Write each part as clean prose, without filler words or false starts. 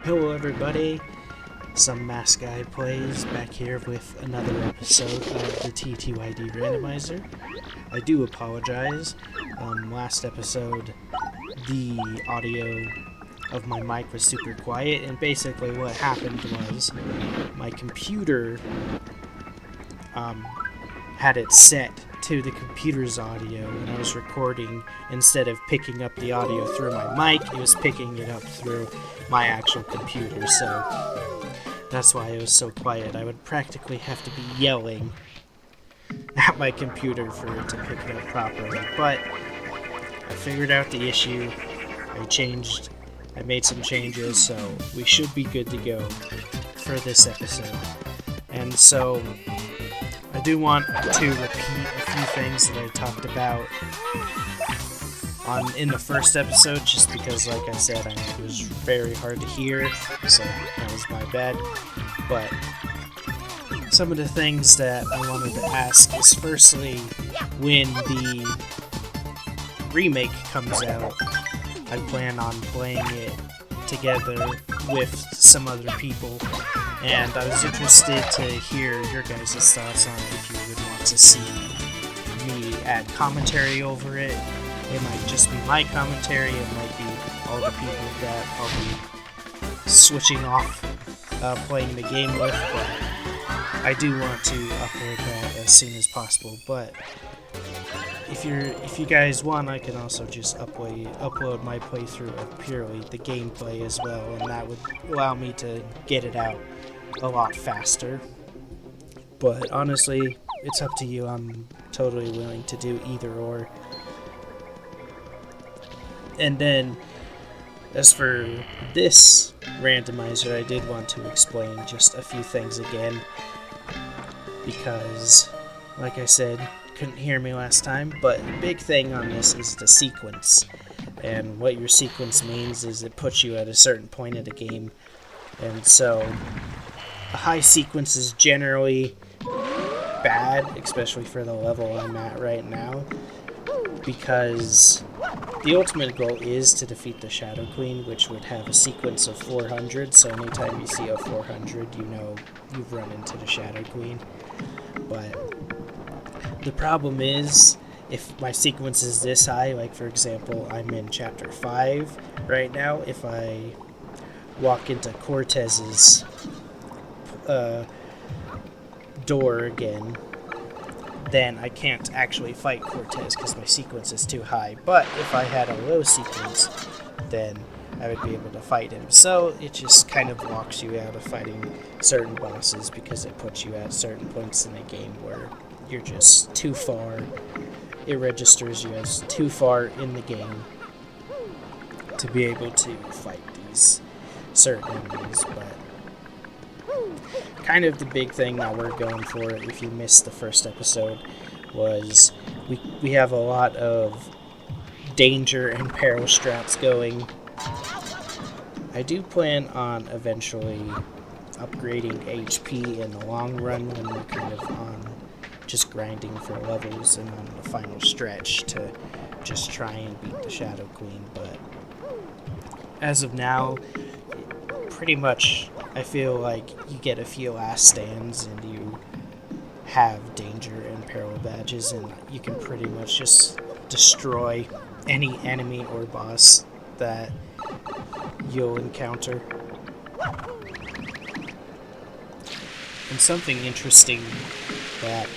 Hello everybody, some mask guy plays back here with another episode of the TTYD Randomizer. I do apologize. Last episode the audio of my mic was super quiet, and basically what happened was my computer had it set to the computer's audio when I was recording. Instead of picking up the audio through my mic, it was picking it up through my actual computer, so that's why it was so quiet. I would practically have to be yelling at my computer for it to pick it up properly, but I figured out the issue. I made some changes, so we should be good to go for this episode. And so I do want to repeat a few things that I talked about in the first episode, just because, like I said, it was very hard to hear, so that was my bad. But some of the things that I wanted to ask is, firstly, when the remake comes out, I plan on playing it together with some other people, and I was interested to hear your guys' thoughts on if you would want to see me add commentary over it. It might just be my commentary, it might be all the people that I'll be switching off playing the game with, but I do want to upload that as soon as possible. But if you guys want, I can also just upload my playthrough of purely the gameplay as well, and that would allow me to get it out a lot faster. But honestly, it's up to you. I'm totally willing to do either or. And then, as for this randomizer, I did want to explain just a few things again, because, like I said, couldn't hear me last time, but the big thing on this is the sequence. And what your sequence means is it puts you at a certain point of the game. And so a high sequence is generally bad, especially for the level I'm at right now, because the ultimate goal is to defeat the Shadow Queen, which would have a sequence of 400, so anytime you see a 400, you know you've run into the Shadow Queen. But the problem is, if my sequence is this high, like for example, I'm in Chapter 5 right now, if I walk into Cortez's door again, then I can't actually fight Cortez because my sequence is too high. But if I had a low sequence, then I would be able to fight him. So it just kind of locks you out of fighting certain bosses because it puts you at certain points in the game where you're just too far. It registers you as too far in the game to be able to fight these certain enemies. But kind of the big thing that we're going for, if you missed the first episode, was we have a lot of danger and peril strats going. I do plan on eventually upgrading HP in the long run when we're kind of on just grinding for levels and on the final stretch to just try and beat the Shadow Queen. But as of now, pretty much I feel like you get a few last stands and you have danger and peril badges, and you can pretty much just destroy any enemy or boss that you'll encounter. And something interesting that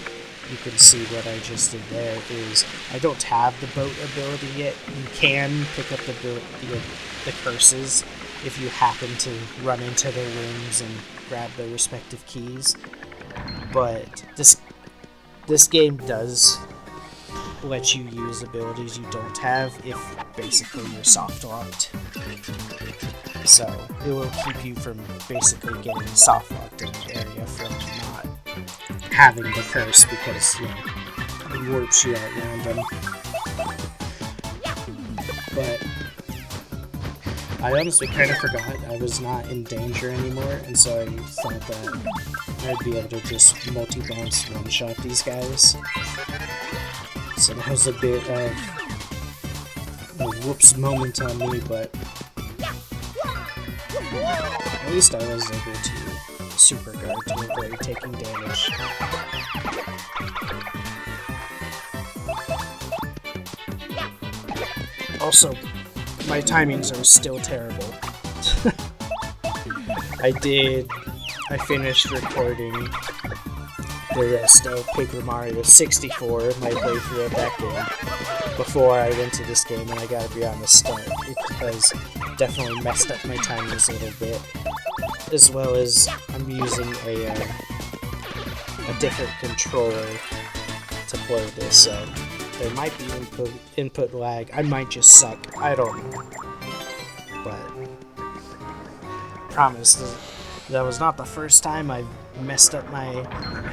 you can see what I just did there is I don't have the boat ability yet. You can pick up the curses if you happen to run into the rooms and grab the respective keys. But this game does let you use abilities you don't have if basically you're soft locked. So it will keep you from basically getting soft locked in the area from not having the curse, because it warps you out random. But I honestly kind of forgot I was not in danger anymore, and so I thought that I'd be able to just multi-bounce one-shot these guys. So that was a bit of a whoops moment on me, but At least I was able to super guard to avoid taking damage. Also, my timings are still terrible. I finished recording the rest of Paper Mario 64, my playthrough of that game, before I went to this game, and I gotta be honest, it has definitely messed up my timings a little bit, as well as I'm using a different controller to play this, so there might be input lag. I might just suck. I don't know. But promise that was not the first time I've messed up my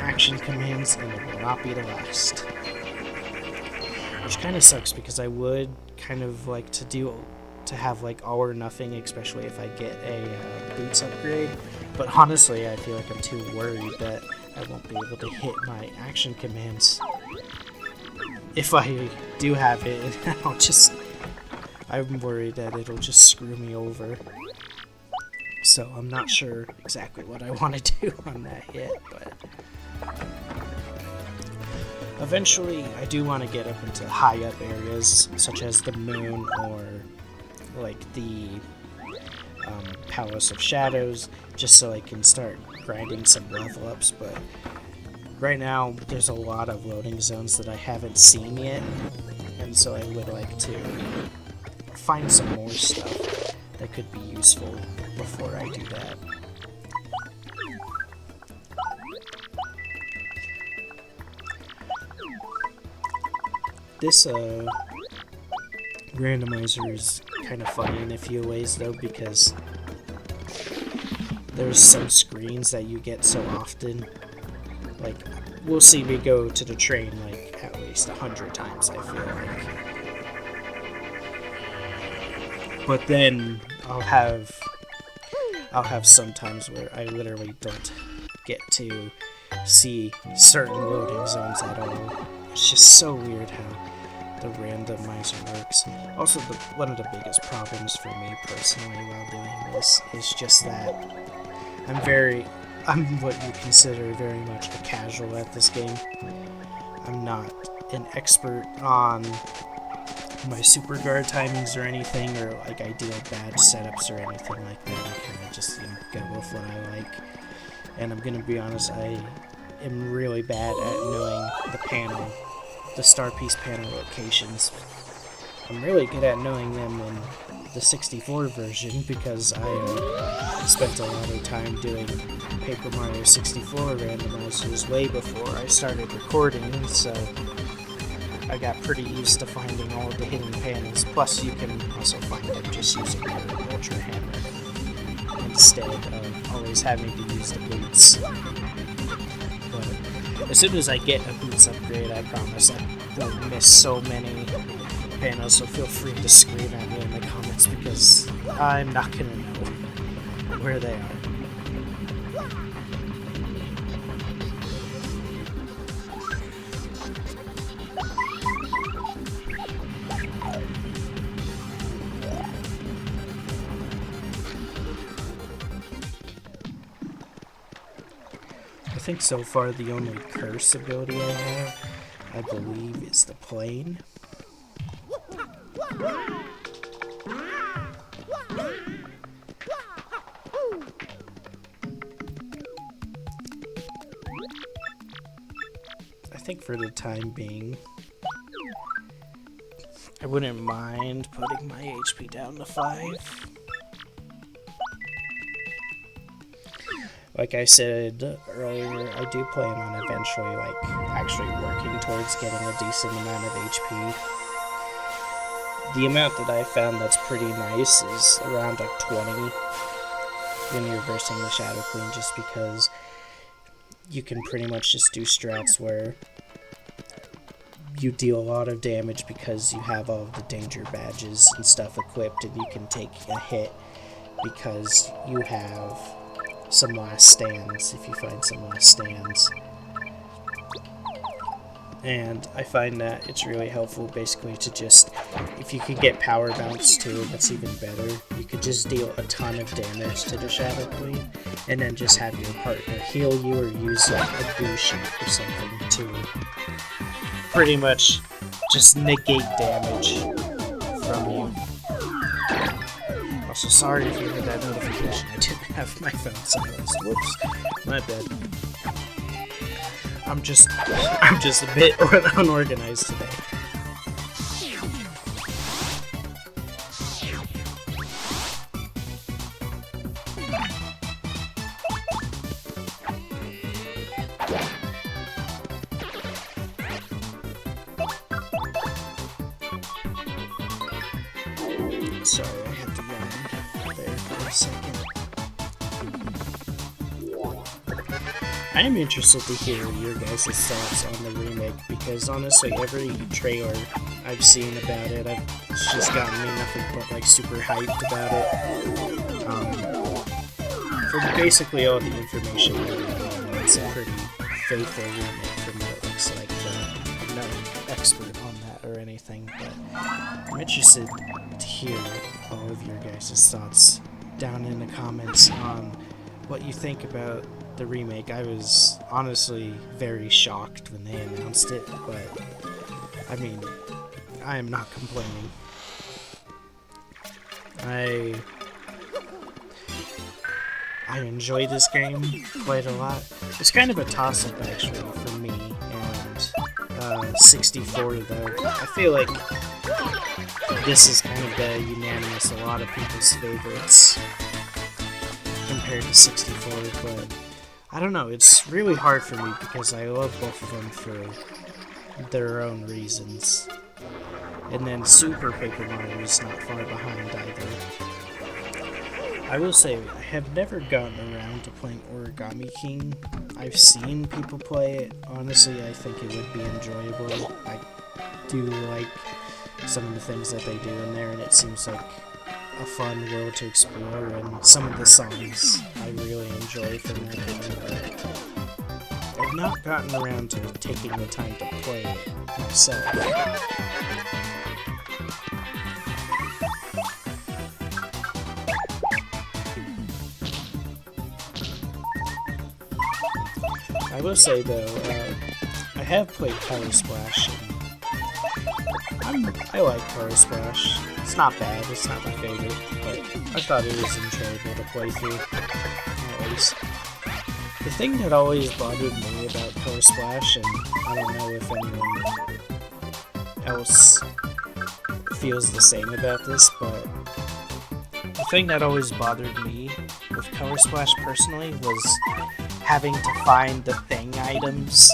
action commands, and it will not be the last. Which kind of sucks because I would kind of like to have like all or nothing, especially if I get a boots upgrade. But honestly, I feel like I'm too worried that I won't be able to hit my action commands. If I do have it, I'm worried that it'll just screw me over. So I'm not sure exactly what I want to do on that yet, but eventually I do want to get up into high up areas, such as the moon or like the Palace of Shadows, just so I can start grinding some level ups, but right now there's a lot of loading zones that I haven't seen yet, and so I would like to find some more stuff that could be useful before I do that. This randomizer is kind of funny in a few ways though, because there's some screens that you get so often. Like, we'll see me go to the train like at least 100 times, I feel like. But then I'll have some times where I literally don't get to see certain loading zones at all. It's just so weird how the randomizer works. Also, one of the biggest problems for me personally while doing this is just that I'm what you consider very much a casual at this game. I'm not an expert on my super guard timings or anything, or like ideal badge setups or anything like that. I kind of just go with what I like. And I'm gonna be honest, I am really bad at knowing the star piece panel locations. I'm really good at knowing them in the 64 version because I spent a lot of time doing Paper Mario 64 randomizers way before I started recording, so I got pretty used to finding all of the hidden panels. Plus, you can also find them just using your Ultra Hammer instead of always having to use the boots. But as soon as I get a boots upgrade, I promise I won't miss so many panels, so feel free to scream at me in the comments because I'm not gonna know where they are. I think so far the only curse ability I have, I believe, is the plane. I think for the time being, I wouldn't mind putting my HP down to 5. Like I said earlier, I do plan on eventually, actually working towards getting a decent amount of HP. The amount that I found that's pretty nice is around 20 when you're versing the Shadow Queen, just because you can pretty much just do strats where you deal a lot of damage because you have all of the danger badges and stuff equipped, and you can take a hit because you have some last stands, if you find some last stands. And I find that it's really helpful basically to just, if you could get power bounce too, that's even better. You could just deal a ton of damage to the Shadow Queen, and then just have your partner heal you or use like a boo sheet or something to pretty much just negate damage from you. Also, sorry if you heard that notification. I didn't have my phone silenced. Whoops. My bad. I'm just a bit unorganized today. Sorry, I had to yawn there for a second. I am interested to hear your guys' thoughts on the remake, because honestly, every trailer I've seen about it, it's just gotten me nothing but like super hyped about it. For basically all the information, it's a pretty faithful remake from what it looks like. I'm not an expert on that or anything, but I'm interested to hear all of your guys' thoughts down in the comments on what you think about the remake. I was honestly very shocked when they announced it, but I mean, I am not complaining. I enjoy this game quite a lot. It's kind of a toss-up actually for me and 64 though. I feel like this is kind of the unanimous, a lot of people's favorites compared to 64, but I don't know, it's really hard for me because I love both of them for their own reasons. And then Super Paper Mario is not far behind either. I will say, I have never gotten around to playing Origami King. I've seen people play it. Honestly, I think it would be enjoyable. I do like some of the things that they do in there, and it seems like a fun world to explore, and some of the songs I really enjoy from that game, but I've not gotten around to taking the time to play it myself. I will say though, I have played Color Splash, and I like Color Splash. It's not bad, it's not my favorite, but I thought it was enjoyable to play through, at least. The thing that always bothered me about Color Splash, and I don't know if anyone else feels the same about this, but the thing that always bothered me with Color Splash personally was having to find the thing items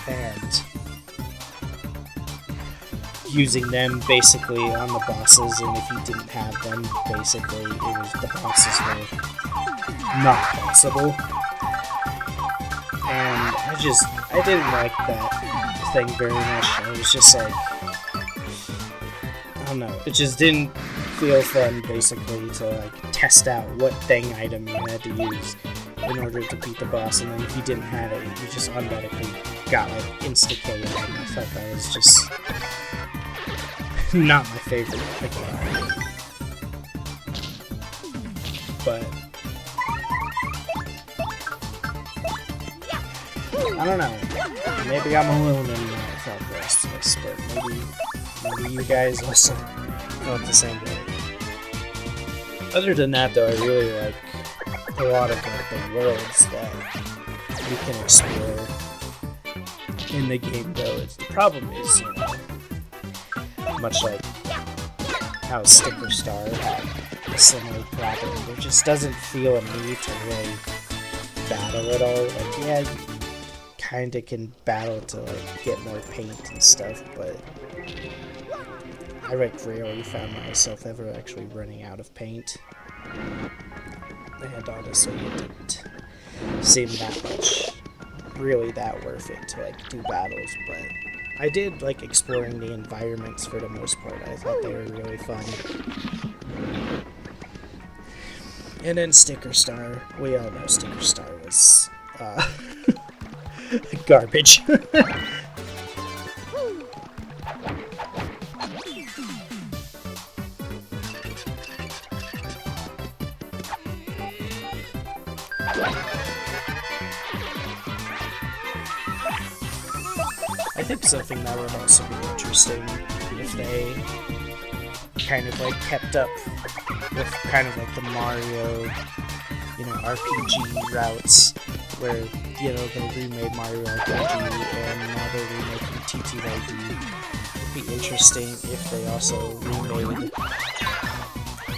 and using them basically on the bosses, and if you didn't have them, basically the bosses were not possible. And I didn't like that thing very much. I was just like, I don't know, it just didn't feel fun basically to like test out what thing item you had to use in order to beat the boss, and then if you didn't have it, you just automatically got like insta-KO, and I thought that was just not my favorite again. But I don't know. Maybe I'm alone in my thought process, but maybe you guys also felt the same way. Other than that, though, I really like a lot of like the worlds that you can explore in the game. Though the problem is, you know, much like how Sticker Star had a similar problem, there just doesn't feel a need to really battle at all. Like, yeah, you kinda can battle to like get more paint and stuff, but I rarely found myself ever actually running out of paint. And honestly, it didn't seem really that worth it to like do battles, but I did like exploring the environments for the most part. I thought they were really fun. And then Sticker Star. We all know Sticker Star was Garbage. I think something that would also be interesting if they kind of like kept up with kind of like the Mario, you know, RPG routes, where, you know, they remade Mario RPG and now they're remaking TTYD. It'd be interesting if they also remade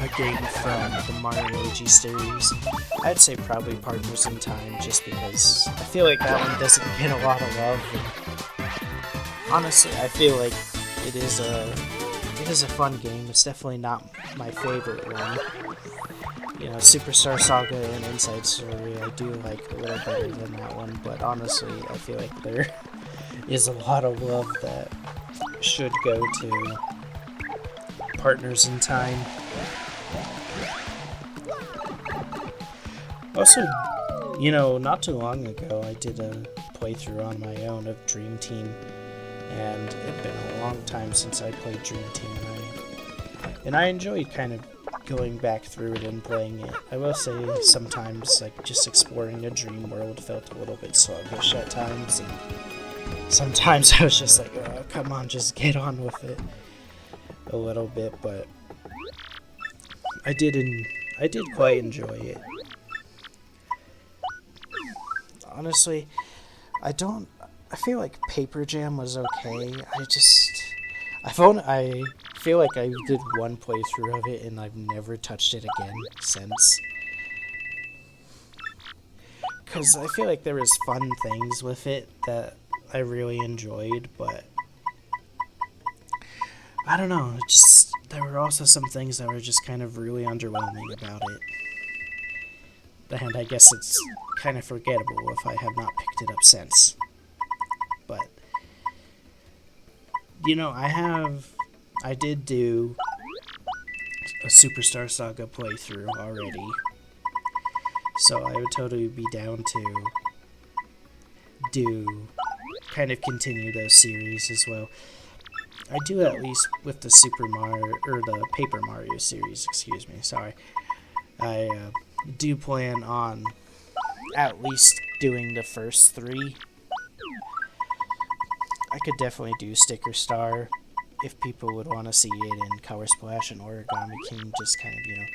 a game from the Mario Luigi series. I'd say probably Partners in Time, just because I feel like that one doesn't get a lot of love. And honestly, I feel like it is a fun game. It's definitely not my favorite one. You know, Superstar Saga and Inside Story I do like a little better than that one, but honestly, I feel like there is a lot of love that should go to Partners in Time. Also, you know, not too long ago, I did a playthrough on my own of Dream Team, and it'd been a long time since I played Dream Team, and I enjoyed kind of going back through it and playing it. I will say sometimes, like, just exploring a dream world felt a little bit sluggish at times, and sometimes I was just like, oh, come on, just get on with it a little bit, but I did quite enjoy it. Honestly, I feel like Paper Jam was okay. I feel like I did one playthrough of it and I've never touched it again since. Because I feel like there was fun things with it that I really enjoyed, but I don't know, there were also some things that were just kind of really underwhelming about it. And I guess it's kind of forgettable if I have not picked it up since. But, you know, I did do a Superstar Saga playthrough already, so I would totally be down to continue those series as well. I do at least with the Super Mario, or the Paper Mario series, excuse me, sorry. I do plan on at least doing the first 3. I could definitely do Sticker Star if people would want to see it, in Color Splash and Origami King, just kind of, you know,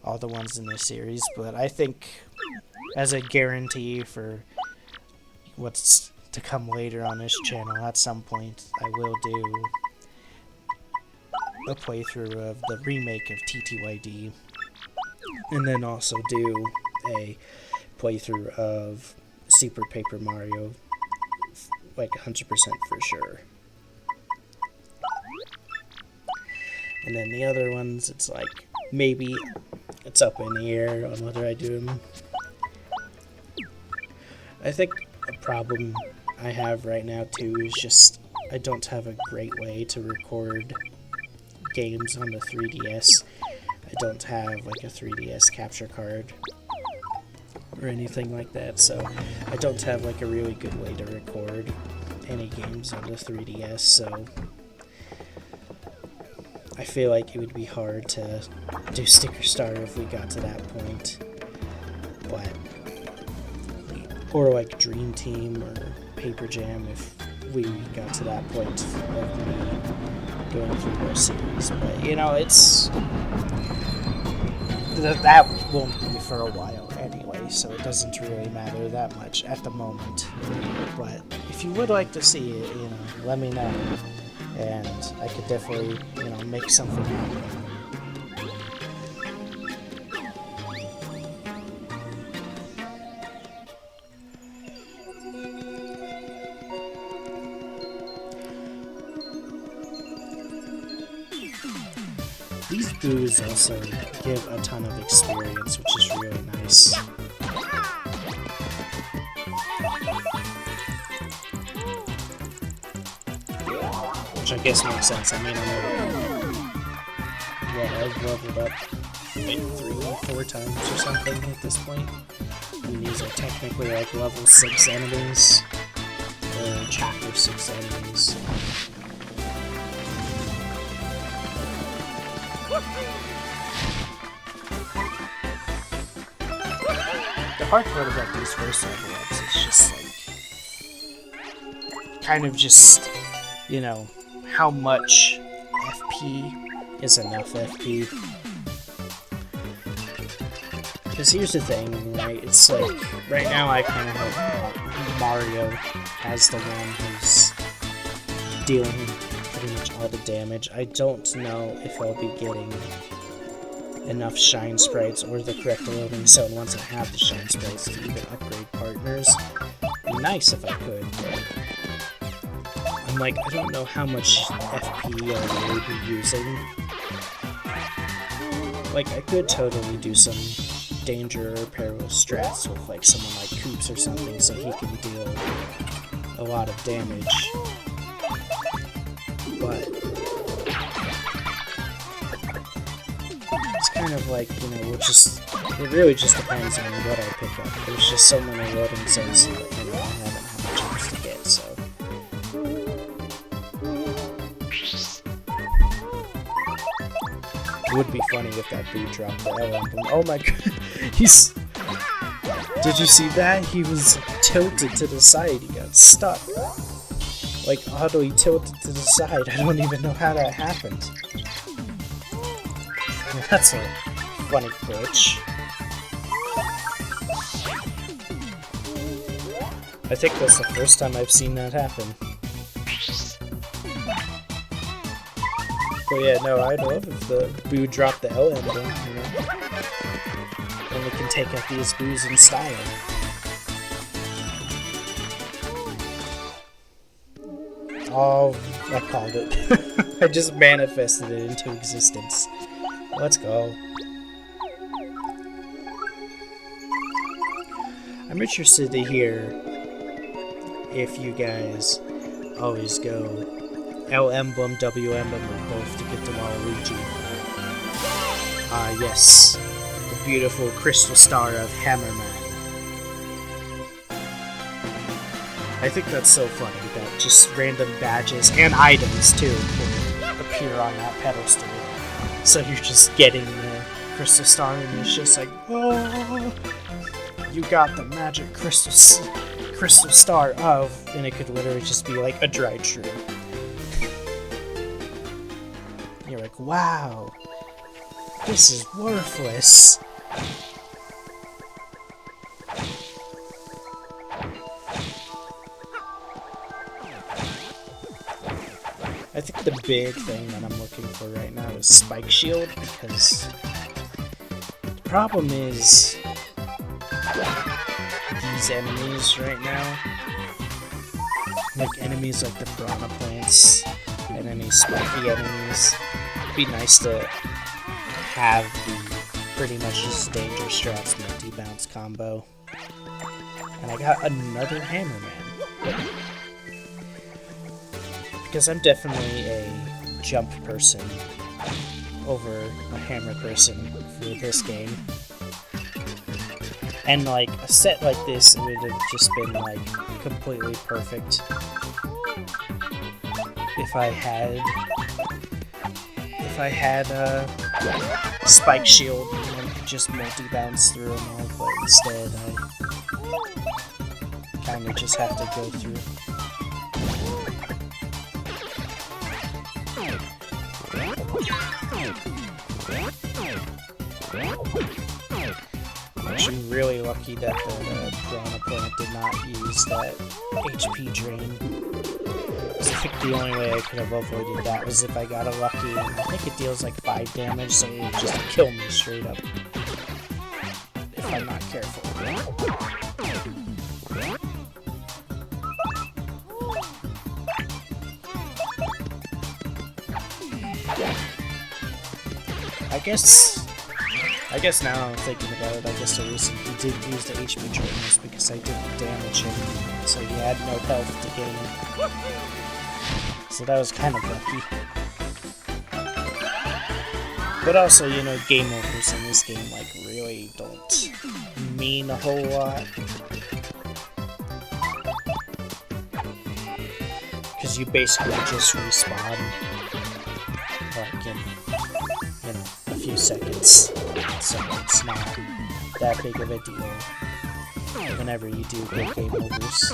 all the ones in this series. But I think as a guarantee for what's to come later on this channel, at some point I will do a playthrough of the remake of TTYD, and then also do a playthrough of Super Paper Mario, like 100% for sure. And then the other ones, it's like, maybe it's up in the air on whether I do them. I think a problem I have right now too is just I don't have a great way to record games on the 3DS. I don't have like a 3DS capture card or anything like that, so I don't have like a really good way to record any games on the 3DS, so I feel like it would be hard to do Sticker Star if we got to that point. But or like Dream Team or Paper Jam if we got to that point of me going through those series. But you know, it's that won't be for a while anyway, so it doesn't really matter that much at the moment. But if you would like to see it, you know, let me know, and I could definitely, you know, make something happen. These boos also give a ton of experience, which is really nice. Which I guess makes sense. I mean, I've leveled up maybe 3 or 4 times or something at this point. And these are technically like level 6 enemies, or chapter 6 enemies. The hard part about these first level ups is just like, kind of just, you know, how much FP is enough FP. Because here's the thing, right? It's like, right now I kind of have Mario as the one who's dealing pretty much all the damage. I don't know if I'll be getting enough shine sprites or the correct loading zone once I have the shine sprites to even upgrade partners. It'd be nice if I could, but I'm like, I don't know how much FP I'll really be using. Like, I could totally do some danger or peril strats with like someone like Koops or something so he can deal a lot of damage. But it's kind of like, you know, it really just depends on what I pick up. There's just so many loading zones that, you know, I haven't had a chance to get, so. It would be funny if that dude dropped the L emblem. Oh my god, did you see that? He was tilted to the side, he got stuck. Like, how do he tilt it to the side? I don't even know how that happened. That's a funny glitch. I think that's the first time I've seen that happen. But yeah, no, I'd love if the Boo dropped the L emblem, you know? Then we can take out these Boos in style. Oh, I called it. I just manifested it into existence. Let's go. I'm interested to hear if you guys always go L emblem, W emblem, or both to get to Waluigi. Yes. The beautiful crystal star of Hammerman. I think that's so funny that just random badges and items too will appear on that pedestal. So you're just getting the crystal star and it's just like, oh, you got the magic crystal star of, and it could literally just be like a dried shroom. You're like, wow, this is worthless. I think the big thing that I'm looking for right now is Spike Shield, because the problem is these enemies right now, like enemies like the piranha plants and any spiky enemies, it'd be nice to have the pretty much just danger strats multi-bounce combo. And I got another Hammerman. Because I'm definitely a jump person over a hammer person for this game. And like a set like this, it would have just been like completely perfect if I had a Spike Shield and could just multi-bounce through them all, but instead I kind of just have to go through. I'm actually really lucky that the piranha plant did not use that HP drain. Because I think the only way I could have avoided that was if I got a lucky, and I think it deals like 5 damage, so it would just kill me straight up. If I'm not careful. I guess now I'm thinking about it, I guess the reason he didn't use the HP drain was because I didn't damage him, so he had no health to gain. So that was kind of lucky. But also, you know, game overs in this game, like, really don't mean a whole lot. Because you basically just respawn, like, in, you know, a few seconds. So it's not that big of a deal whenever you do good game overs.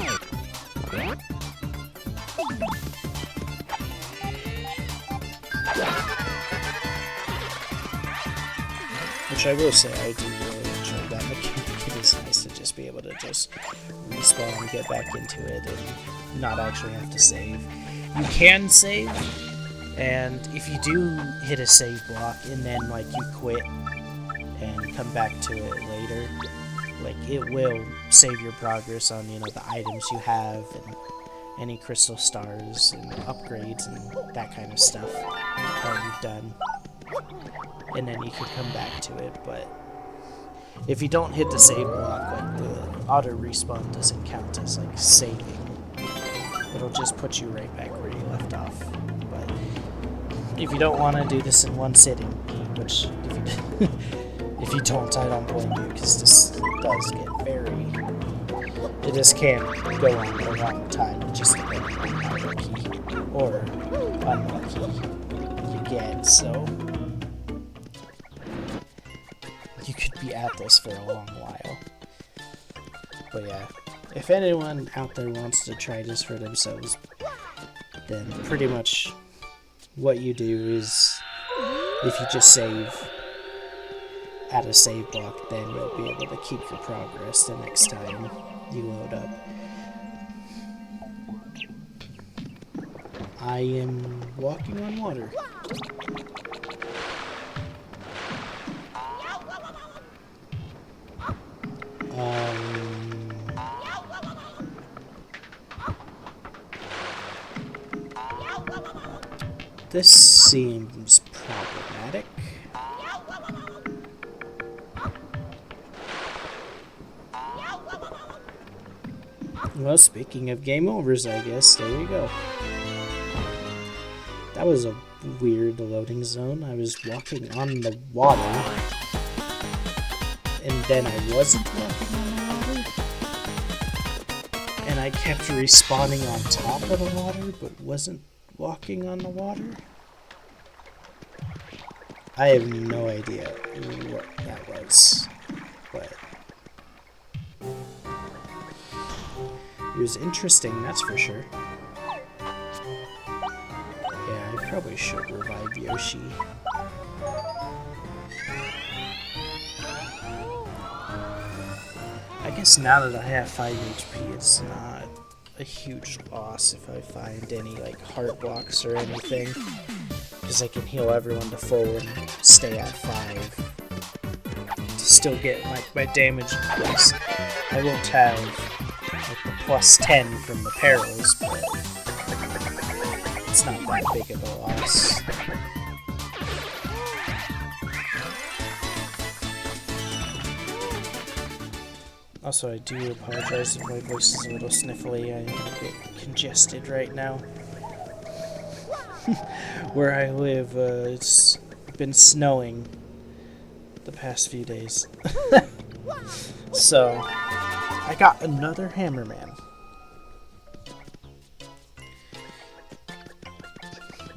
Which I will say, I do really enjoy that mechanic. It is nice to just be able to just respawn and get back into it and not actually have to save. You can save, and if you do hit a save block and then like you quit and come back to it later, like it will save your progress on, you know, the items you have and any crystal stars and upgrades and that kind of stuff that you've done. And then you can come back to it, but if you don't hit the save block, like the auto respawn doesn't count as like saving. It'll just put you right back where you left off. But if you don't want to do this in one sitting, which if you don't, I don't blame you, because this does get it just can go on a long time. It just depends on how lucky or unlucky you get, so you could be at this for a long while. But yeah, if anyone out there wants to try this for themselves, then pretty much what you do is, if you just save at a save block, then you'll be able to keep your progress the next time you load up. I am walking on water. This seems problematic. Well, speaking of game overs, I guess, there you go. That was a weird loading zone. I was walking on the water, and then I wasn't walking on the water, and I kept respawning on top of the water, but wasn't walking on the water. I have no idea what that was, but it was interesting, that's for sure. Yeah, I probably should revive Yoshi. I guess now that I have 5 HP, it's not a huge loss if I find any like heart blocks or anything, because I can heal everyone to full and stay at 5 to still get my damage increase. I won't have like the plus 10 from the perils, but it's not that big of a loss. Also, I do apologize if my voice is a little sniffly. I'm a bit congested right now. Where I live, it's been snowing the past few days. So, I got another Hammerman.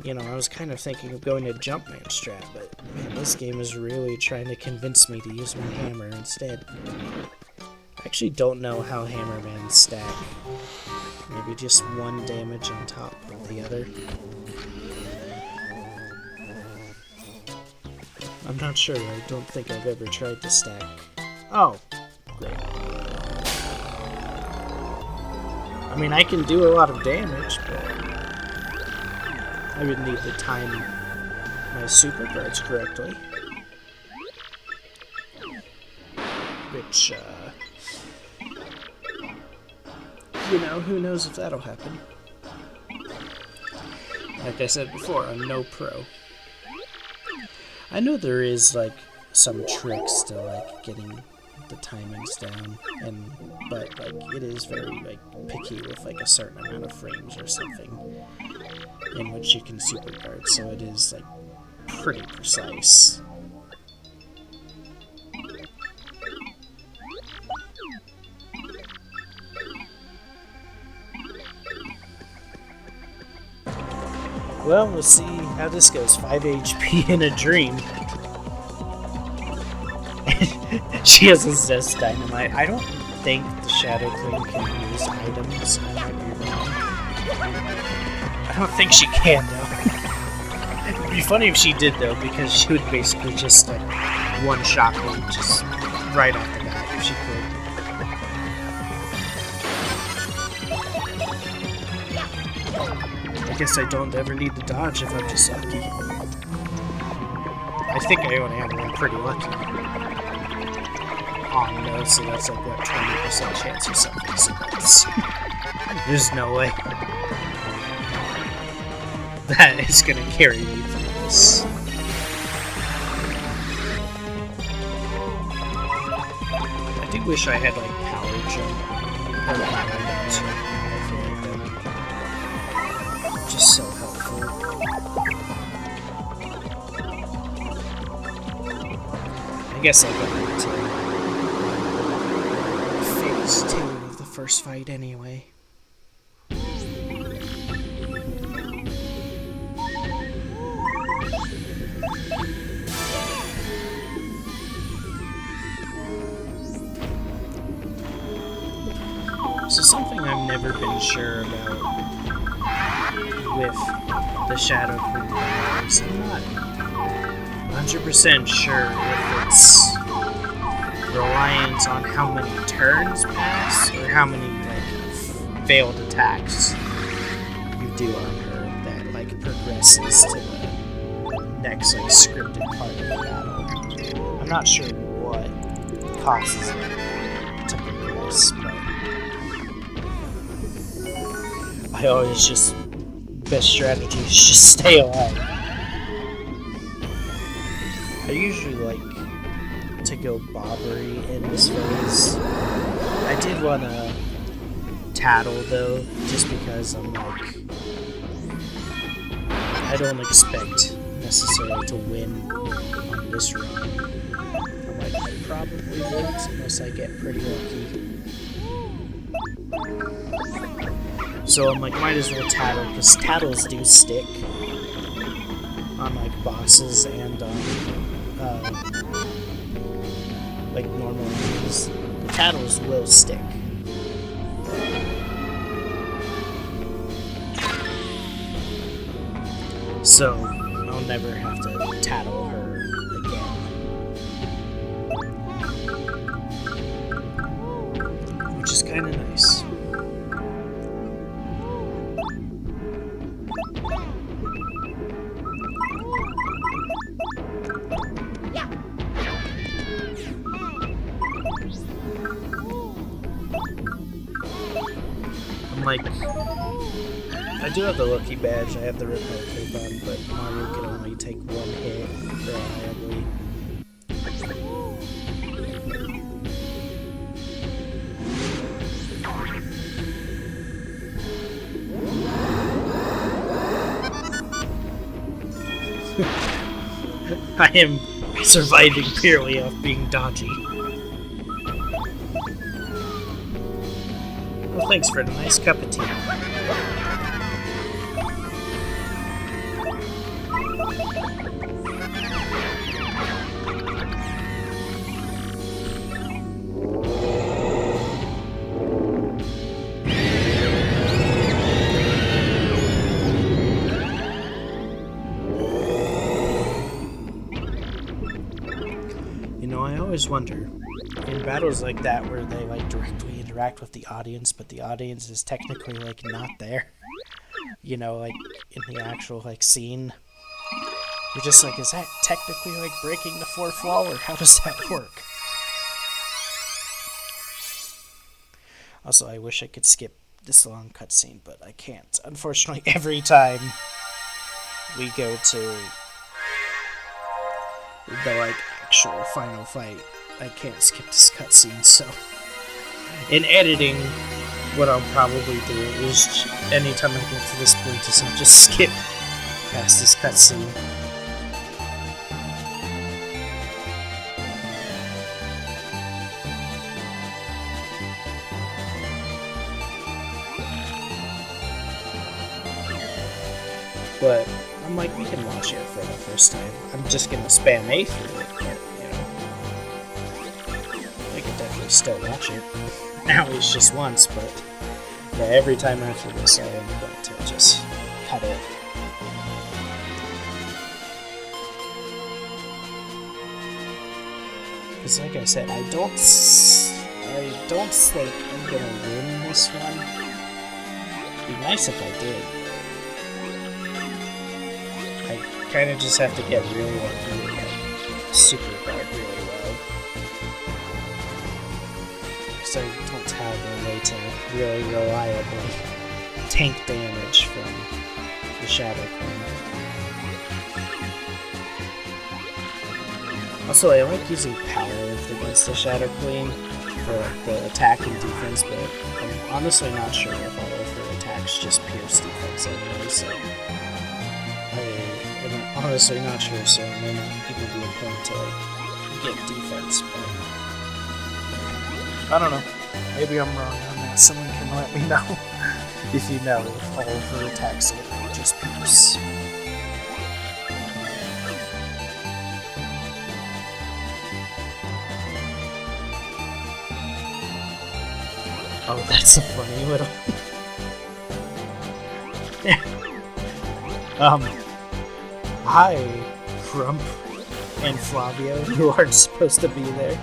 You know, I was kind of thinking of going to Jumpman strat, but man, this game is really trying to convince me to use my hammer instead. I actually don't know how Hammerman stack. Maybe just 1 damage on top of the other. I'm not sure. I don't think I've ever tried to stack. Oh, great. I mean, I can do a lot of damage, but I would need to time my super guards correctly. Which, you know, who knows if that'll happen. Like I said before, I'm no pro. I know there is, like, some tricks to, like, getting the timings down, but, like, it is very, like, picky with, like, a certain amount of frames or something in which you can super guard, so it is, like, pretty precise. Well, we'll see how this goes. 5 HP in a dream. She has a Zest Dynamite. I don't think the Shadow Queen can use items. I might be wrong. I don't think she can, though. It'd be funny if she did, though, because she would basically just, like, one-shot me just right off the bat if she could. I guess I don't ever need to dodge if I'm just lucky. I think I only have one pretty lucky. Oh no, so that's like, what, 20% chance or something, so that's... There's no way. That is gonna carry me through this. I do wish I had, like, power jump. Or power jump. Just so helpful. I guess I'll go into phase 2 of the first fight anyway. So something I've never been sure about with the Shadow Queen battles, I'm not 100% sure if it's reliant on how many turns pass or how many like failed attacks you do on her that like progresses to the next like scripted part of the battle. I'm not sure what causes it to progress, but I always just best strategy is just stay alive. I usually like to go Bobbery in this phase. I did want to Tattle though, just because I'm like, I don't expect necessarily to win on this run. I'm like, I probably won't unless I get pretty lucky. So I'm like, might as well Tattle, because Tattles do stick on like bosses and like normal enemies. The Tattles will stick. So I'll never have to Tattle her again. Which is kind of nice. Like, I do have the Lucky Badge, I have the Repel Cape on, but Mario can only take one hit reliably. I am surviving purely off being dodgy. Well, thanks for a nice cup of tea. You know, I always wonder, in battles like that where they like directly interact with the audience, but the audience is technically like not there, you know, like in the actual like scene, you're just like, is that technically like breaking the fourth wall, or how does that work? Also, I wish I could skip this long cutscene, but I can't. Unfortunately, every time we go to the like actual final fight, I can't skip this cutscene, so in editing, what I'll probably do is anytime I get to this point is I'll just skip past this cutscene. But I'm like, we can watch it for the first time. I'm just gonna spam A through it, but, you know, I can definitely still watch it. Now it's just once, but yeah, every time after this I am going to just cut it. Because like I said, I don't think I'm gonna win this one. It'd be nice if I did. I kind of just have to get really lucky and super guard really well. Because I don't have a way to really reliably tank damage from the Shadow Queen. Also, I like using power against the Shadow Queen for the attack and defense, but I'm honestly not sure if all of her attacks just pierce defense anyway, so I'm honestly not sure, so it may not even be a point to get defense, but I don't know. Maybe I'm wrong on that. Someone can let me know if you know if all of her attacks just pierce. Oh, that's a funny little... Hi, Crump and Flavio, who aren't supposed to be there.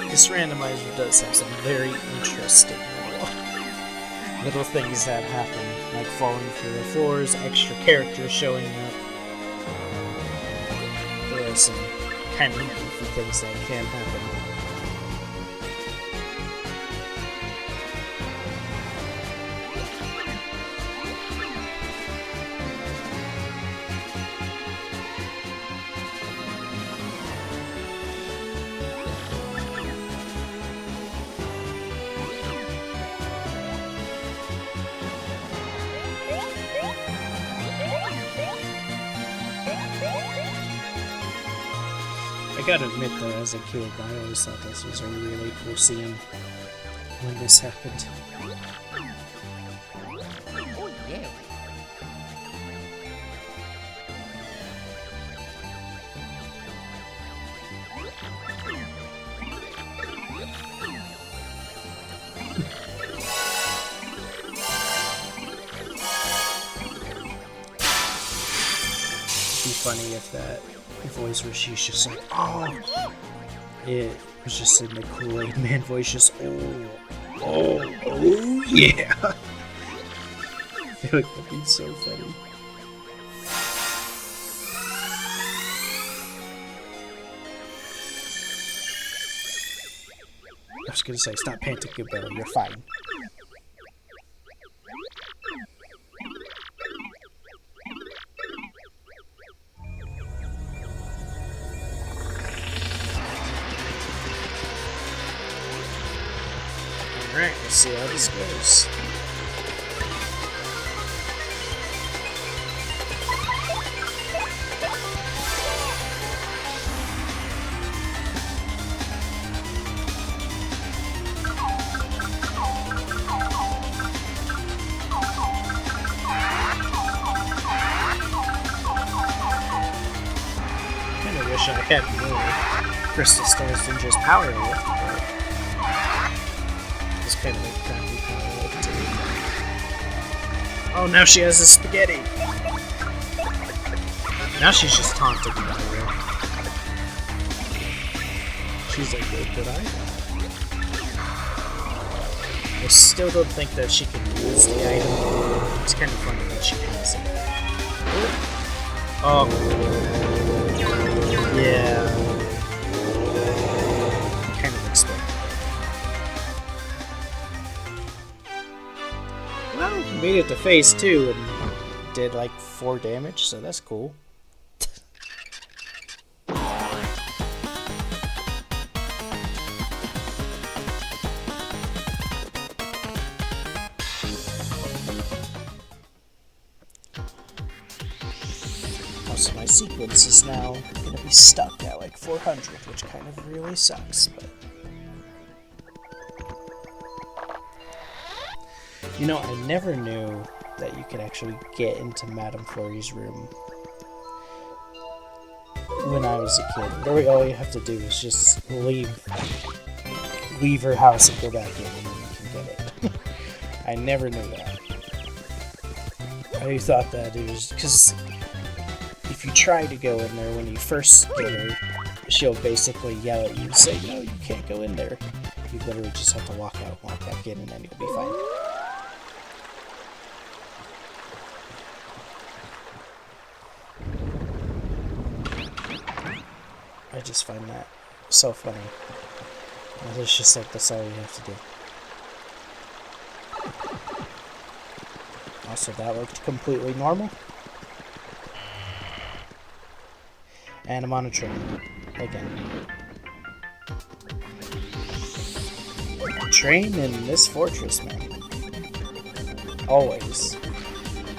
This randomizer does have some very interesting little things that happen, like falling through the floors, extra characters showing up. There are some kind of goofy things that can happen. I gotta admit though, as a kid, I always thought this was a really cool scene when this happened. Oh yeah. It'd be funny if that voice where she's just like, oh, it was just in the Kool-Aid Man voice, just oh yeah. I feel like that'd be so funny. I was gonna say, stop panicking, Billy, you're fine. Alright, let's see how this goes. Kinda wish I had more crystal stars than just power lift, but it's kind of like crappy power lift too. Oh, now she has a spaghetti! Now she's just taunting by her. She's like, wait, did I? I still don't think that she can use the item. It's kind of funny that she has it. Oh. Yeah. Kind of expected. Well, made it to phase 2 and did like 4 damage, so that's cool. So my sequence is now going to be stuck at like 400, which kind of really sucks, but... You know, I never knew that you could actually get into Madame Flurry's room when I was a kid. Literally all you have to do is just leave her house and go back in, and then you can get it. I never knew that. I thought that it was because if you try to go in there when you first get her, she'll basically yell at you and say, "No, you can't go in there." You literally just have to walk out and walk back in, and then you'll be fine. I just find that so funny. And it's just like, that's all you have to do. Also, that looked completely normal. And I'm on a train. Again. Train in this fortress, man. Always.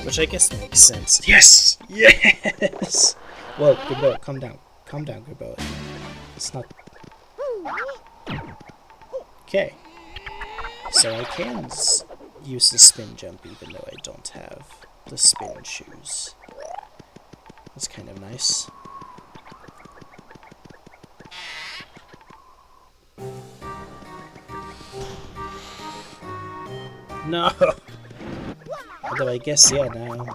Which I guess makes sense. Yes! Yes! Whoa, good boy, calm down. Calm down, good boy. It's not... Okay. So I can use the spin jump even though I don't have the spin shoes. That's kind of nice. No! Although I guess, yeah, now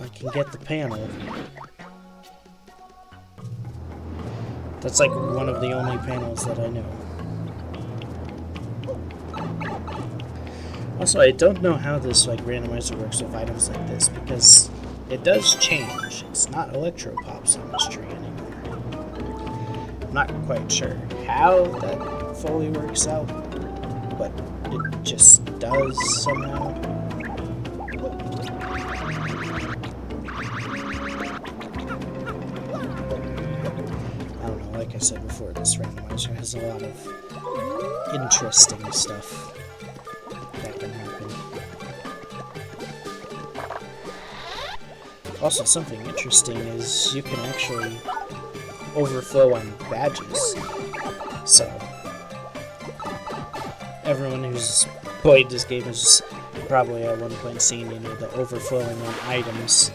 I can get the panel. That's like one of the only panels that I know. Also, I don't know how this like randomizer works with items like this because it does change. It's not Electropops on this tree anymore. I'm not quite sure how that fully works out, but it just does somehow. I don't know, like I said before, this randomizer has a lot of interesting stuff that can happen. Also, something interesting is you can actually overflow on badges. So, everyone who's played this game has probably at one point seen, you know, the overflowing on items.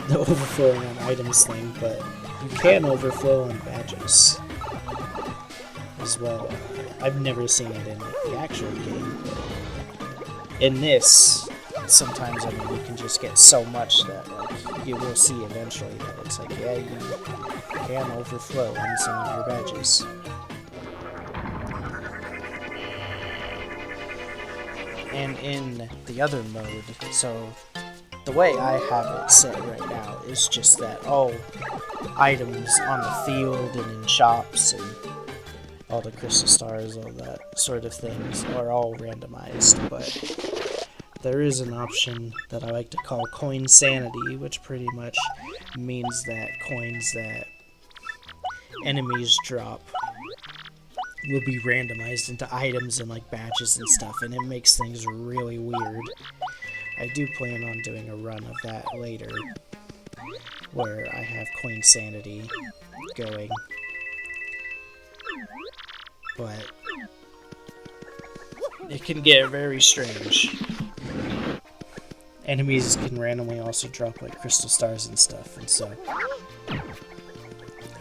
The overflowing on items thing, but you can overflow on badges as well. I've never seen it in the actual game, but in this, sometimes, I mean, you can just get so much that, like, you will see eventually that it's like, yeah, you can overflow on some of your badges. And in the other mode, so the way I have it set right now is just that all items on the field and in shops and all the crystal stars, all that sort of things are all randomized, but there is an option that I like to call coin sanity, which pretty much means that coins that enemies drop will be randomized into items and like badges and stuff, and it makes things really weird. I do plan on doing a run of that later, where I have coin sanity going, but it can get very strange. Enemies can randomly also drop like crystal stars and stuff, and so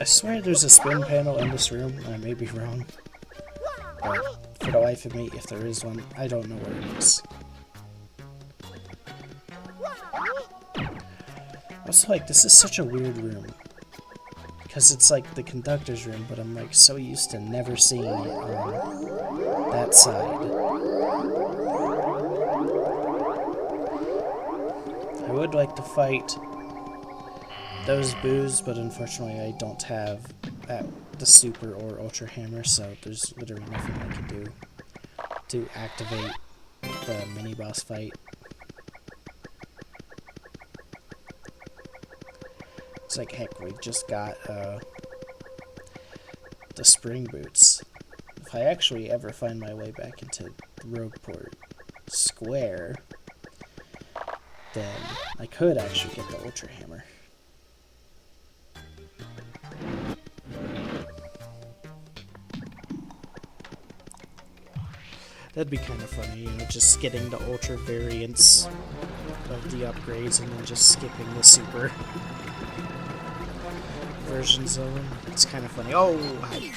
I swear there's a spin panel in this room. I may be wrong, but for the life of me, if there is one, I don't know where it is. Also, like, this is such a weird room, because it's like the conductor's room, but I'm like so used to never seeing it on that side. I would like to fight those boos, but unfortunately I don't have the super or ultra hammer, so there's literally nothing I can do to activate the mini boss fight. It's like, heck, we just got the spring boots. If I actually ever find my way back into Rogueport, square, then I could actually get the Ultra Hammer. That'd be kind of funny, you know, just getting the Ultra variants of the upgrades and then just skipping the Super versions of them. It's kind of funny. Oh! Hi.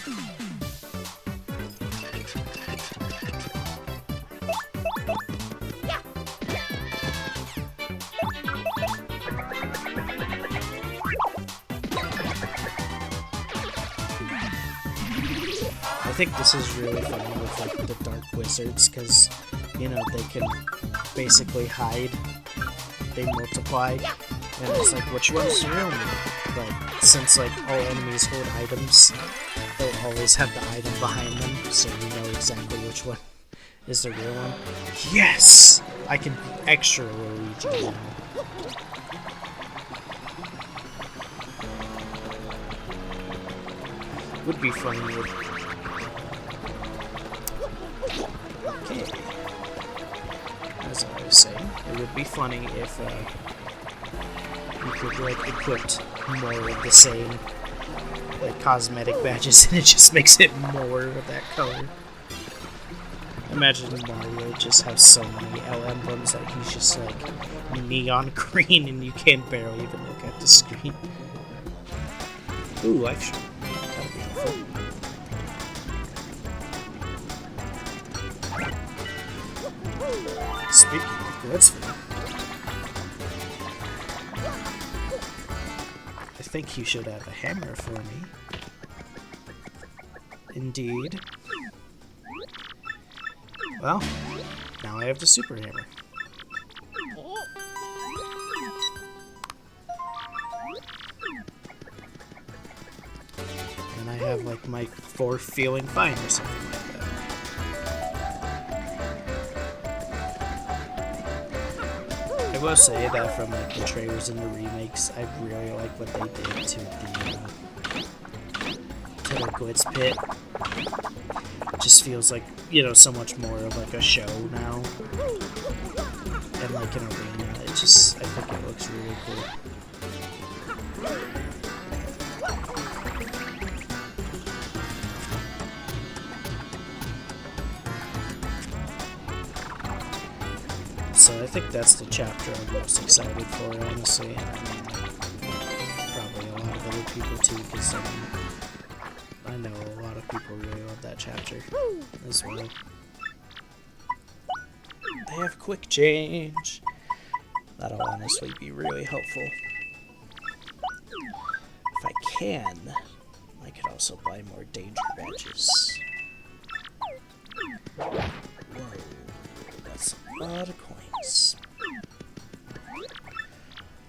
I think this is really funny with like the Dark Wizards, because, you know, they can basically hide, they multiply, and it's like, which one's the real one? But since like all enemies hold items, they'll always have the item behind them, so you know exactly which one is the real one. Yes! I can be extra Luigi now. Would be funny if... Okay. As I was saying, it would be funny if you could like equip more of the same like cosmetic badges and it just makes it more of that color. Imagine Mario just has so many L emblems that he's just like neon green and you can barely even look at the screen. Ooh, actually, that'd be helpful. Speaking of Glitzford, I think you should have a hammer for me. Indeed. Well, now I have the Super Hammer. And I have like my fourth feeling fine or something like that. I will say that from like the trailers and the remakes, I really like what they did to the Glitz Pit. It just feels like, you know, so much more of like a show now. And like an arena. It just, I think it looks really cool. So I think that's the chapter I'm most excited for, honestly. I mean, probably a lot of other people too, because I know a lot of people really love that chapter as well. They have quick change. That'll honestly be really helpful. If I can, I could also buy more danger badges. Whoa, that's a lot of coins.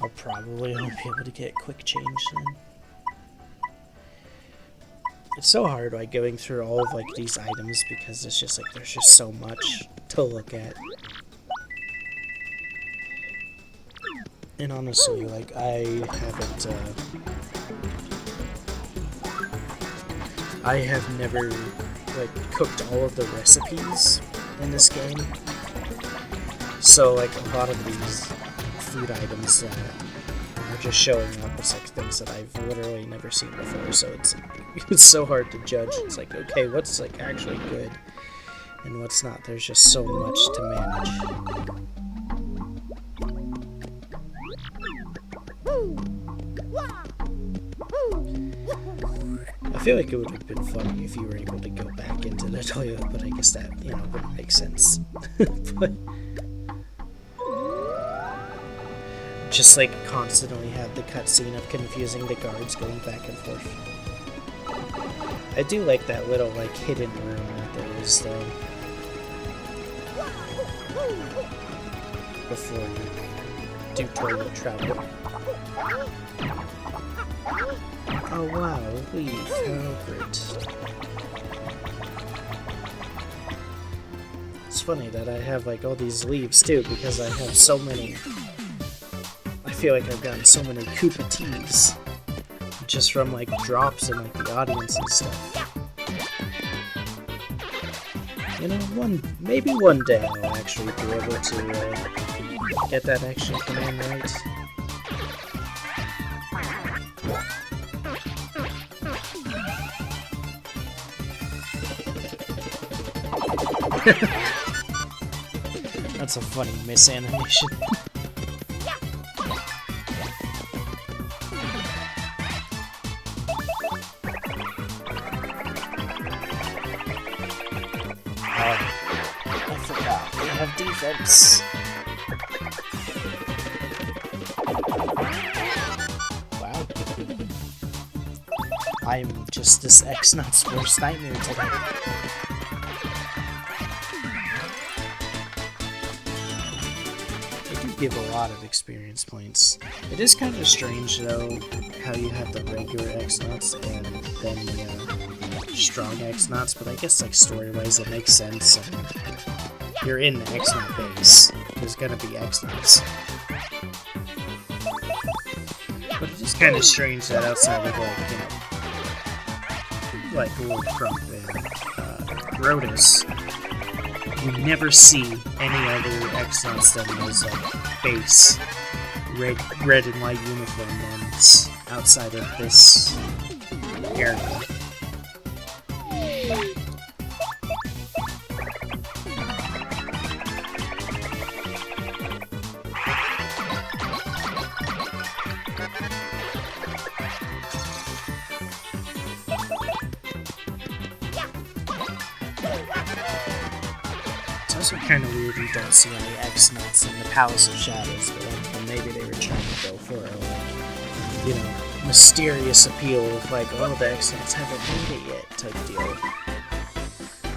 I'll probably only be able to get quick change then. It's so hard like going through all of like these items because it's just like there's just so much to look at. And honestly, like I have never like cooked all of the recipes in this game. So like a lot of these food items that are just showing up as like things that I've literally never seen before, so it's so hard to judge. It's like, okay, what's like actually good and what's not? There's just so much to manage. I feel like it would have been funny if you were able to go back into the toilet, but I guess that, you know, wouldn't make sense. But just like constantly have the cutscene of confusing the guards going back and forth. I do like that little like hidden room that there is though. Before you do toilet travel. Oh wow, leave. How great. It's funny that I have like all these leaves too, because I have so many. I feel like I've gotten so many Koopa Teas just from like drops in like the audience and stuff. You know, maybe one day I'll actually be able to get that action command right. That's a funny misanimation. I forgot. We have defense. Wow. I'm just this X-Nut's worst nightmare today. They do give a lot of experience points. It is kind of strange, though, how you have the regular X-Nuts and then the strong X-Nuts, but I guess, like, story-wise it makes sense. You're in the X-Nut base. There's gonna be X-Nuts. But it's just kind of strange that outside of, like, you know, like Lord Crump and Grotus, you never see any other X-Nuts than those, like, base red and white uniform ones outside of this area. It's also kind of weird you don't see any X-Nuts in the Palace of Shadows, but maybe they were trying to go for a, you know, mysterious appeal of like, oh, the X-Nuts haven't made it yet type deal.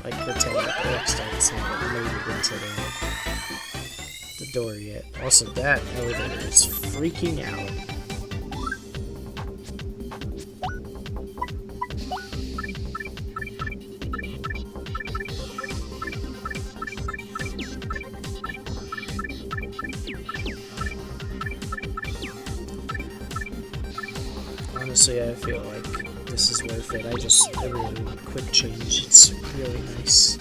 Like pretend that the X-Nuts haven't made it into the door yet. Also, that elevator is freaking out. Honestly, I feel like this is worth it. I really want a quick change. It's really nice.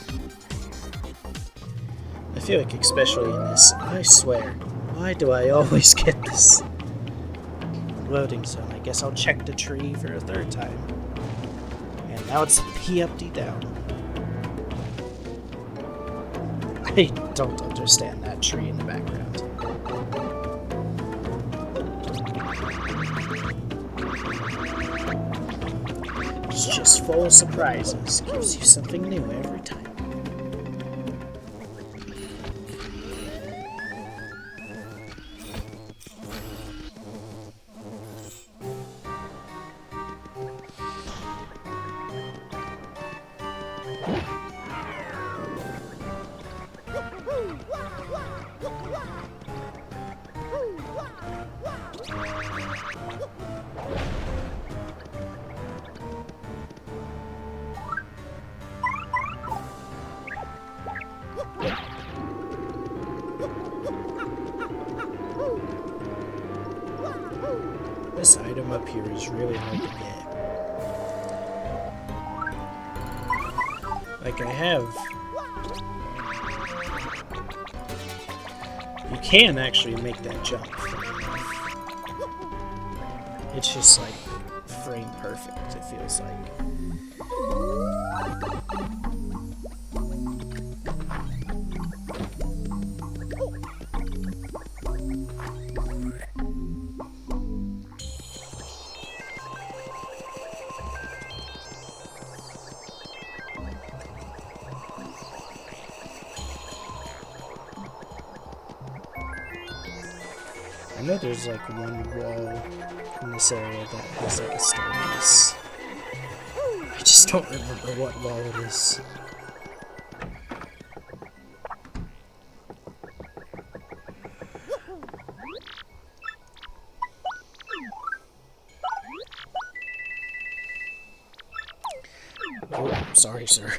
I feel like, especially in this, I swear, why do I always get this loading zone? I guess I'll check the tree for a third time. And now it's P up, D down. I don't understand that tree in the background. It's just full of surprises. Gives you something new every time. This item up here is really hard to get. Like, I have... You can actually make that jump. It's just, like, frame perfect, it feels like. I know there's like one wall in this area that has like a staircase. I just don't remember what wall it is. Oh, sorry, sir.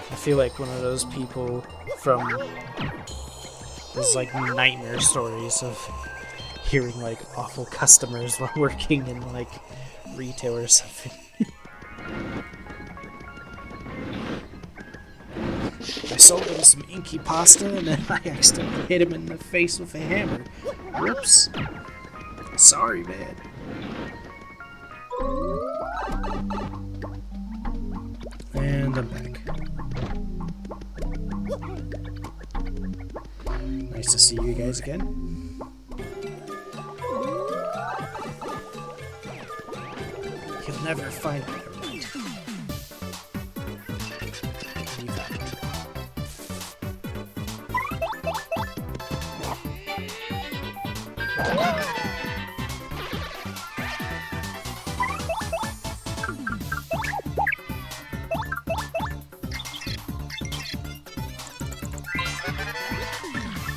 I feel like one of those people from those like nightmare stories of hearing like awful customers while working in like retail or something. I sold him some inky pasta and then I accidentally hit him in the face with a hammer. Whoops. Sorry, man. And I'm back. Nice to see you guys again. You'll never find me around. You got it.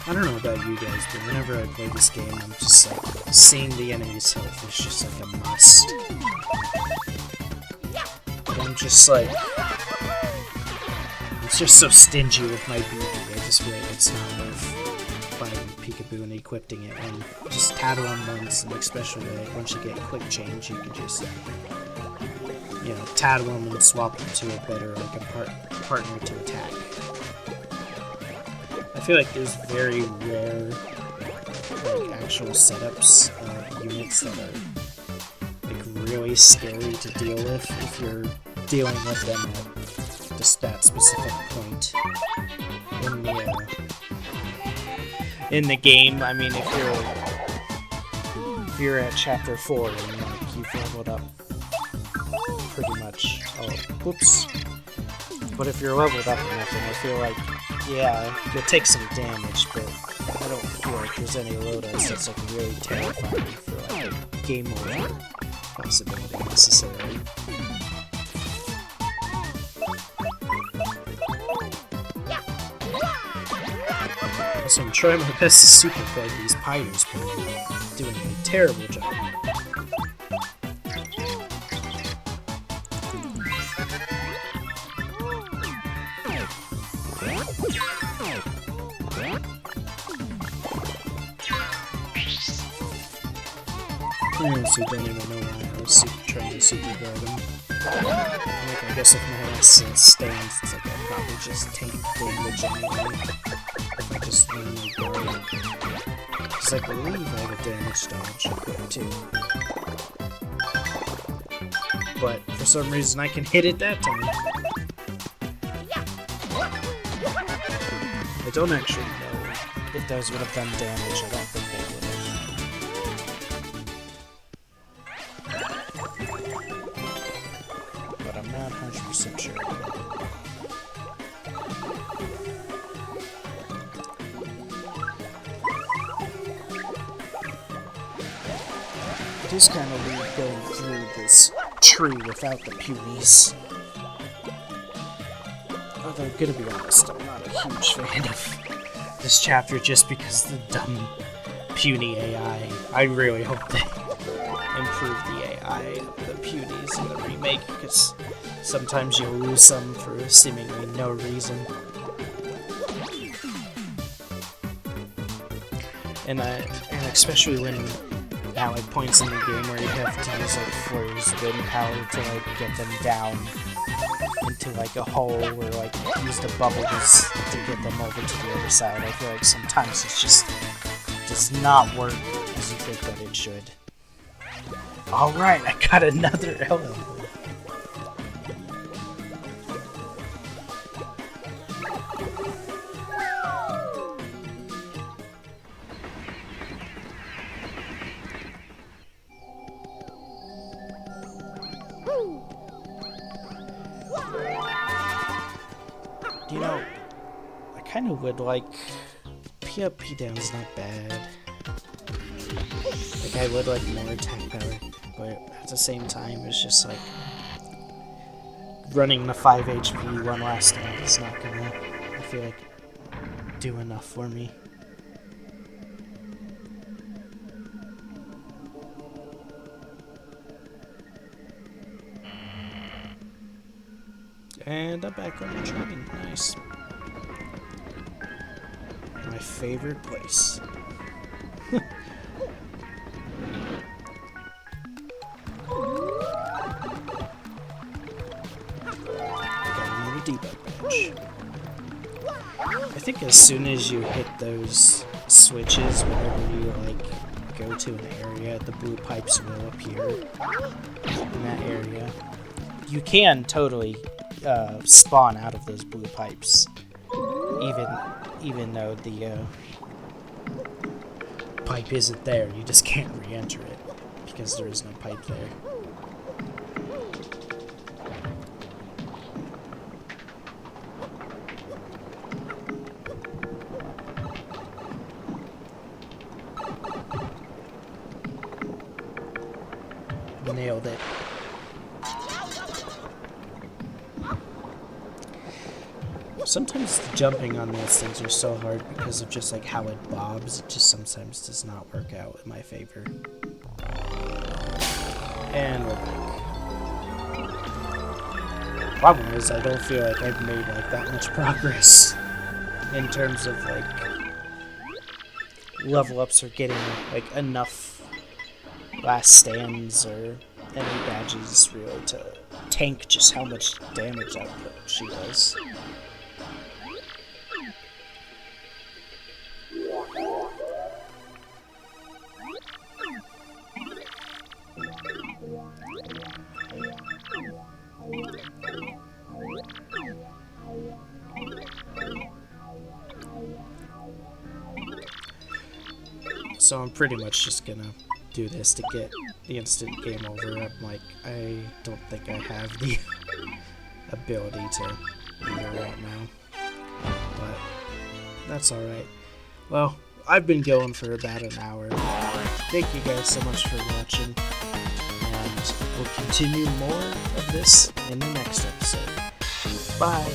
I don't know about you guys, but whenever I play this game, I'm just like, seeing the enemy's health is just like a must. But I'm just like, I'm just so stingy with my beauty. I just feel like it's not worth buying Peekaboo and equipping it. And just tattle on once, and especially like once you get quick change, you can just, you know, tattle them and swap them to a better like a partner to attack. I feel like there's very rare like actual setups of units that are like really scary to deal with if you're dealing with them at just that specific point in the game. I mean, if you're at chapter 4 and like you've leveled up pretty much. Oh, whoops. But if you're leveled up enough, then I feel like, yeah, you'll take some damage, but I don't feel like there's any loadouts that's like really terrifying for like a game over possibility necessarily. So I'm trying my best to super plug these Pythers, but I'm doing a terrible job. So don't even know why I was trying to super guard him. Like, I guess if my ass stands, it's like I'll probably just take damage anyway. If I just randomly guard him. Because I believe I have a damage dodge equipped too. But for some reason I can hit it that time. I don't actually know if those would have done damage. I don't think they would have. But I'm not 100% sure. It is kind of weird going through this tree without the punies. Although, gonna be honest, I'm not a huge fan of this chapter just because of the dumb puny AI. I really hope they improve the AI of the punies in the remake, because sometimes you'll lose some for seemingly no reason. And especially when at like points in the game where you have to use like Flurry's wind power to like get them down into like a hole or like use the bubbles to get them over to the other side. I feel like sometimes it just does not work as you think that it should. Alright, I got another element. You know, I kind of would like... P up, P down's not bad. Like, I would like more attack power, but at the same time, it's just like... running the 5 HP one last time is not gonna, I feel like, do enough for me. And I'm back on the train. Nice. My favorite place. damage. I think as soon as you hit those switches, whenever you like go to an area, the blue pipes will appear in that area. You can totally spawn out of those blue pipes, even though the pipe isn't there. You just can't re-enter it because there is no pipe there. Nailed it. Sometimes the jumping on these things are so hard because of just like how it bobs. It just sometimes does not work out in my favor. And we're back. Problem is, I don't feel like I've made like that much progress in terms of like level ups or getting like enough last stands or any badges really to tank just how much damage output she does. So I'm pretty much just gonna do this to get the instant game over. I'm like, I don't think I have the ability to be here right now, but that's alright. Well, I've been going for about an hour. Thank you guys so much for watching, and we'll continue more of this in the next episode. Bye!